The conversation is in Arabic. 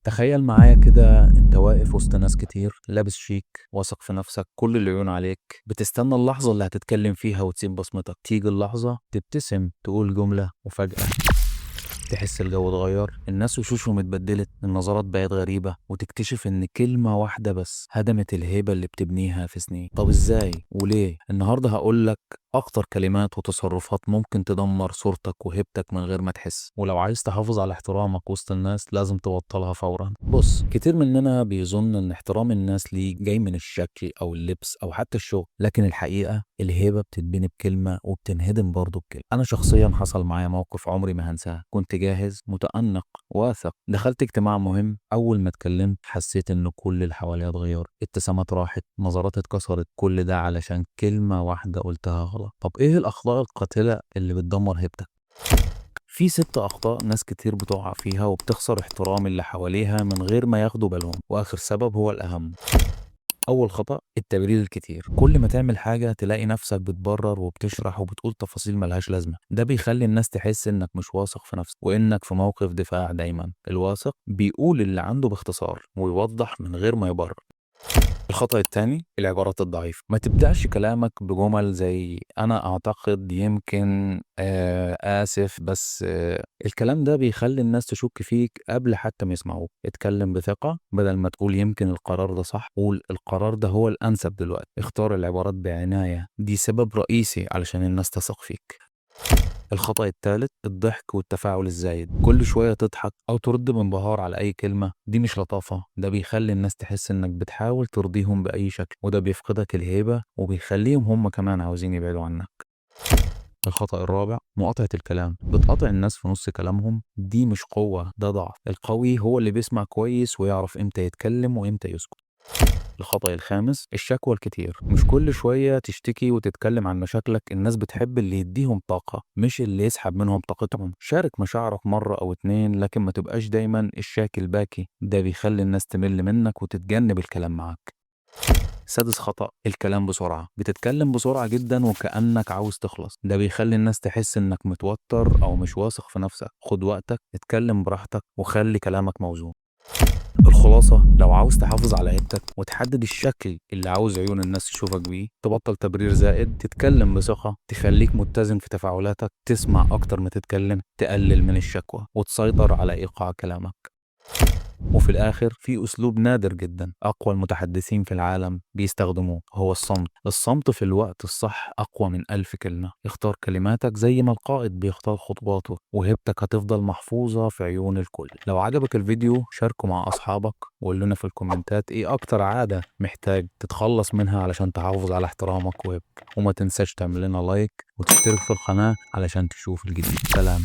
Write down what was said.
تخيل معايا كده انت واقف وسط ناس كتير لابس شيك واثق في نفسك كل العيون عليك بتستنى اللحظة اللي هتتكلم فيها وتسيب بصمتك تيجي اللحظة تبتسم تقول جملة وفجأة تحس الجو اتغير الناس وشوشهم اتبدلت النظرات بقت غريبة وتكتشف ان كلمة واحدة بس هدمت الهيبة اللي بتبنيها في سنين. طب ازاي وليه؟ النهاردة هقولك اخطر كلمات وتصرفات ممكن تدمر صورتك وهيبتك من غير ما تحس، ولو عايز تحافظ على احترامك وسط الناس لازم تبطلها فورا. بص، كتير مننا بيظن ان احترام الناس ليه جاي من الشكل او اللبس او حتى الشغل، لكن الحقيقة الهيبة بتتبني بكلمة وبتنهدم برضه بكلمة. انا شخصيا حصل معايا موقف عمري ما هنساه. كنت جاهز متأنق واثق، دخلت اجتماع مهم. اول ما اتكلمت حسيت ان كل اللي حواليا اتغير، ابتسامات راحت، نظرات اتكسرت، كل ده علشان كلمة واحدة قلتها غلط. طب ايه الاخطاء القاتلة اللي بتدمر هيبتك؟ في 6 أخطاء ناس كتير بتقع فيها وبتخسر احترام اللي حواليها من غير ما ياخدوا بالهم، وآخر سبب هو الأهم. أول خطأ التبرير الكتير. كل ما تعمل حاجة تلاقي نفسك بتبرر وبتشرح وبتقول تفاصيل ملهاش لازمة. ده بيخلي الناس تحس إنك مش واثق في نفسك وإنك في موقف دفاع. دايما الواثق بيقول اللي عنده باختصار ويوضح من غير ما يبرر. الخطأ التاني العبارات الضعيفة. ما تبدأش كلامك بجمل زي أنا أعتقد، يمكن، آسف، بس الكلام ده بيخلي الناس تشك فيك قبل حتى ما يسمعوك. اتكلم بثقة، بدل ما تقول يمكن القرار ده صح قول القرار ده هو الأنسب دلوقتي. اختار العبارات بعناية، دي سبب رئيسي علشان الناس تثق فيك. الخطأ الثالث الضحك والتفاعل الزايد. كل شوية تضحك أو ترد بانبهار على أي كلمة، دي مش لطافة. ده بيخلي الناس تحس إنك بتحاول ترضيهم بأي شكل، وده بيفقدك الهيبة وبيخليهم هم كمان عاوزين يبعدوا عنك. الخطأ الرابع مقاطعة الكلام. بتقاطع الناس في نص كلامهم، دي مش قوة، ده ضعف. القوي هو اللي بيسمع كويس ويعرف إمتى يتكلم وإمتى يسكت. الخطأ الخامس الشكوى الكتير. مش كل شوية تشتكي وتتكلم عن مشاكلك. الناس بتحب اللي يديهم طاقة مش اللي يسحب منهم طاقتهم. شارك مشاعرك مرة أو اتنين، لكن ما تبقاش دايما الشاكي الباكي. ده بيخلي الناس تمل منك وتتجنب الكلام معاك. سادس خطأ الكلام بسرعة. بتتكلم بسرعة جدا وكأنك عاوز تخلص. ده بيخلي الناس تحس انك متوتر او مش واثق في نفسك. خد وقتك، اتكلم براحتك، وخلي كلامك موزون. الخلاصة، لو عاوز تحافظ على هيبتك وتحدد الشكل اللي عاوز عيون الناس تشوفك بيه، تبطل تبرير زائد، تتكلم بثقة، تخليك متزن في تفاعلاتك، تسمع أكتر ما تتكلم، تقلل من الشكوى، وتسيطر على إيقاع كلامك. وفي الآخر في أسلوب نادر جدا أقوى المتحدثين في العالم بيستخدموه، هو الصمت. الصمت في الوقت الصح أقوى من 1000 كلمة. اختار كلماتك زي ما القائد بيختار خطواته، وهيبتك هتفضل محفوظة في عيون الكل. لو عجبك الفيديو شاركه مع أصحابك، وقول لنا في الكومنتات إيه أكتر عادة محتاج تتخلص منها علشان تحافظ على احترامك وهيبتك. وما تنساش تعمل لنا لايك وتشترك في القناة علشان تشوف الجديد. سلام.